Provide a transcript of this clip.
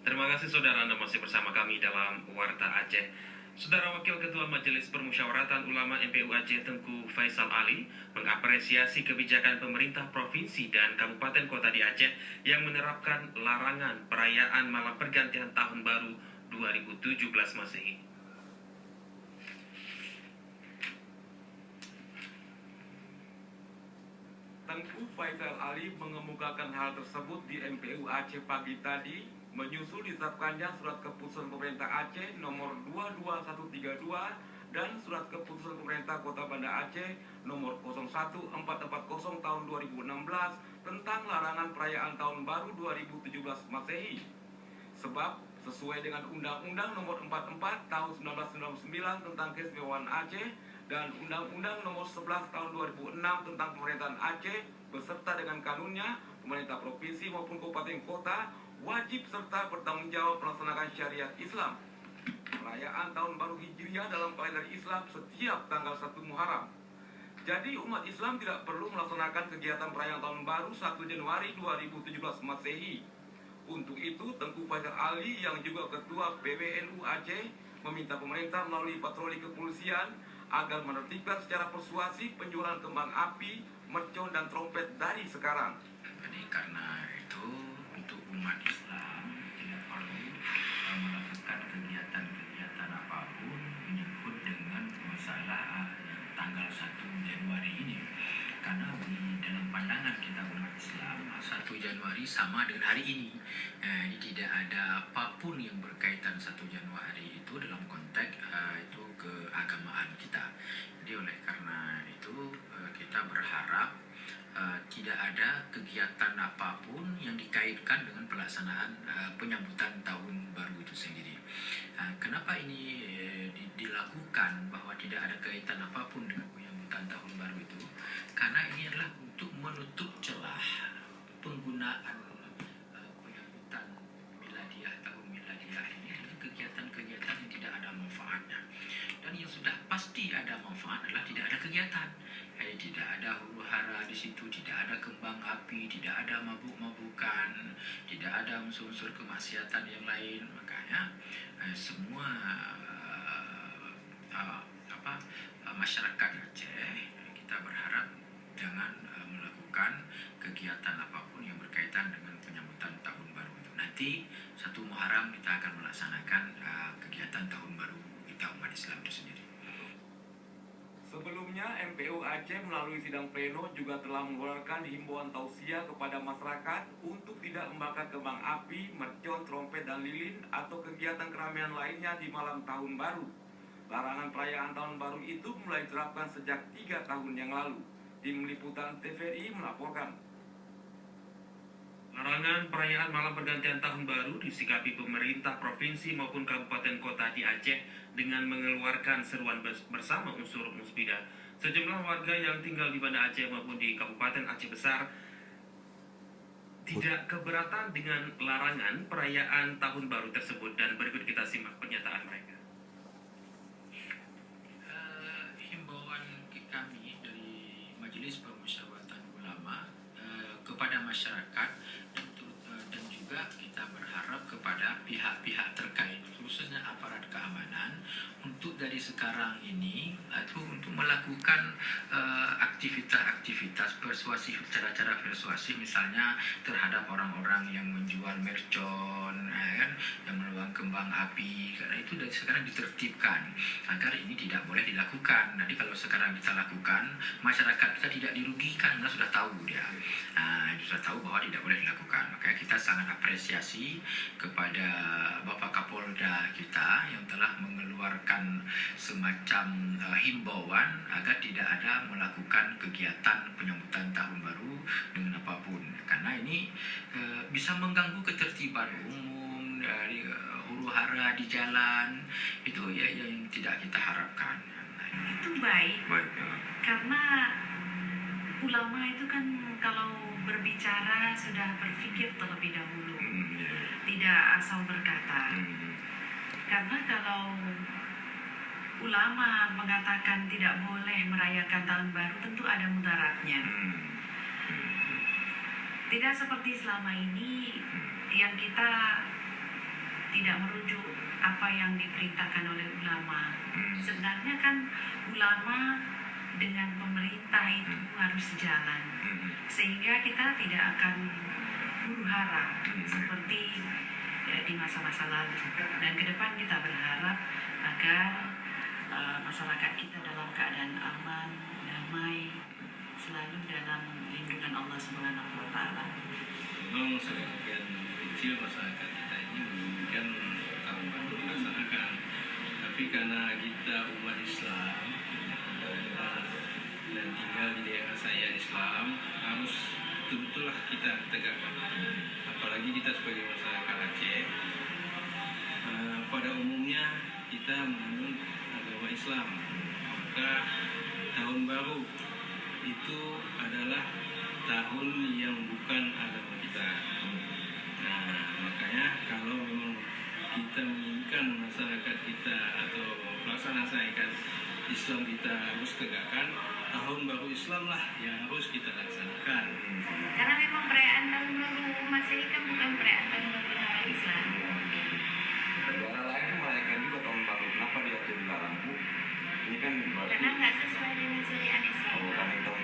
Terima kasih saudara, Anda masih bersama kami dalam Warta Aceh. Saudara Wakil Ketua Majelis Permusyawaratan Ulama MPU Aceh Tengku Faisal Ali mengapresiasi kebijakan pemerintah provinsi dan kabupaten kota di Aceh yang menerapkan larangan perayaan malam pergantian tahun baru 2017 Masehi. Tengku Faisal Ali mengemukakan hal tersebut di MPU Aceh pagi tadi, menyusul ditetapkannya surat keputusan pemerintah Aceh nomor 22132 dan surat keputusan pemerintah Kota Banda Aceh nomor 01440 tahun 2016 tentang larangan perayaan tahun baru 2017 Masehi. Sebab sesuai dengan Undang-Undang nomor 44 tahun 1999 tentang Keistimewaan Aceh dan Undang-Undang nomor 11 tahun 2006 tentang pemerintahan Aceh beserta dengan kanunnya, pemerintah provinsi maupun kabupaten kota wajib serta bertanggung jawab melaksanakan syariat Islam. Perayaan Tahun Baru Hijriah dalam kalender Islam setiap tanggal 1 Muharram. Jadi umat Islam tidak perlu melaksanakan kegiatan perayaan Tahun Baru 1 Januari 2017 Masehi. Untuk itu, Tengku Faisal Ali yang juga Ketua PBNU Aceh meminta pemerintah melalui patroli kepolisian agar menertibkan secara persuasif penjualan kembang api, mercon dan trompet dari sekarang. Jadi karena itu untuk umat Islam tidak perlu melakukan kegiatan-kegiatan apapun menyangkut dengan masalah tanggal 1 Januari ini. Karena di dalam pandangan kita umat Islam 1 Januari sama dengan hari ini. Ini tidak ada apapun yang berkaitan 1 Januari itu dalam konteks itu keagamaan kita. Jadi oleh karena itu kita berharap tidak ada kegiatan apapun yang dikaitkan dengan pelaksanaan penyambutan tahun baru itu sendiri. Kenapa ini dilakukan bahwa tidak ada kaitan apapun dengan penyambutan tahun baru itu? Karena ini adalah untuk menutup celah penggunaan penyambutan miladiah tahun miladiah ini dengan kegiatan-kegiatan yang tidak ada manfaatnya. Dan yang sudah pasti ada manfaat adalah tidak ada kegiatan. Tidak ada huru hara di situ, tidak ada kembang api, tidak ada mabuk-mabukan, tidak ada unsur-unsur kemaksiatan yang lain. Makanya semua masyarakat Aceh kita berharap jangan melakukan kegiatan apapun yang berkaitan dengan penyambutan tahun baru itu. Nanti 1 Muharram kita akan melaksanakan kegiatan tahun baru kita umat Islam itu sendiri. Sebelumnya, MPU Aceh melalui sidang pleno juga telah mengeluarkan himbauan tausiah kepada masyarakat untuk tidak membakar kembang api, mercon, trompet, dan lilin atau kegiatan keramaian lainnya di malam tahun baru. Larangan perayaan tahun baru itu mulai diterapkan sejak 3 tahun yang lalu. Tim Liputan TVRI melaporkan. Larangan perayaan malam pergantian tahun baru disikapi pemerintah provinsi maupun kabupaten kota di Aceh dengan mengeluarkan seruan bersama unsur musbidah. Sejumlah warga yang tinggal di Banda Aceh maupun di Kabupaten Aceh Besar tidak keberatan dengan larangan perayaan tahun baru tersebut, dan berikut kita simak pernyataan mereka. Himbauan kami dari Majelis Permusyawaratan Ulama kepada masyarakat dan juga kita berharap kepada pihak-pihak terkait khususnya aparat keamanan untuk dari sekarang ini atau untuk melakukan aktivitas-aktivitas persuasif, cara-cara persuasif misalnya terhadap orang-orang yang menjual mercon, yang meluang kembang api, karena itu dari sekarang ditertibkan agar ini tidak boleh dilakukan. Nanti kalau sekarang kita lakukan, masyarakat kita tidak dirugikan karena sudah tahu dia, sudah tahu bahwa tidak boleh dilakukan. Makanya kita sangat apresiasi kepada Bapak Kapolda kita yang telah mengeluarkan semacam himbauan agar tidak ada melakukan kegiatan penyambutan tahun baru dengan apapun, karena ini bisa mengganggu ketertiban umum, dari huru hara di jalan itu ya yang tidak kita harapkan. Itu baik. Karena ulama itu kan kalau berbicara sudah berpikir terlebih dahulu, tidak asal berkata. Karena kalau ulama mengatakan tidak boleh merayakan tahun baru, tentu ada mudaratnya. Tidak seperti selama ini yang kita tidak merujuk apa yang diperintahkan oleh ulama. Sebenarnya kan ulama dengan pemerintah itu harus sejalan, sehingga kita tidak akan huru hara seperti di masa-masa lalu. Dan ke depan kita berharap agar masyarakat kita dalam keadaan aman, damai, selalu dalam lindungan Allah Subhanahu wa Ta'ala. Memang sebagian kecil masyarakat kita ini menginginkan tahun baru dilaksanakan, tapi karena kita umat Islam dan tinggal di daerah saya Islam, harus betul-betul lah kita tegakkan. Apalagi kita sebagai masyarakat Aceh, pada umumnya kita menganut agama Islam, maka tahun baru itu adalah tahun yang bukan agama kita. Nah, makanya kalau memang kita menginginkan masyarakat kita atau melaksanakan Islam kita harus tegakkan, tahun baru Islam lah yang harus kita laksanakan. Karena memang perayaan tahun baru Masehi kan bukan perayaan tahun baru Islam. Negara lain kan merayakan juga tahun baru, kenapa dia dilarang, Bu? Ini kan berarti Karena nggak sesuai dengan syariat Islam. bukan tahun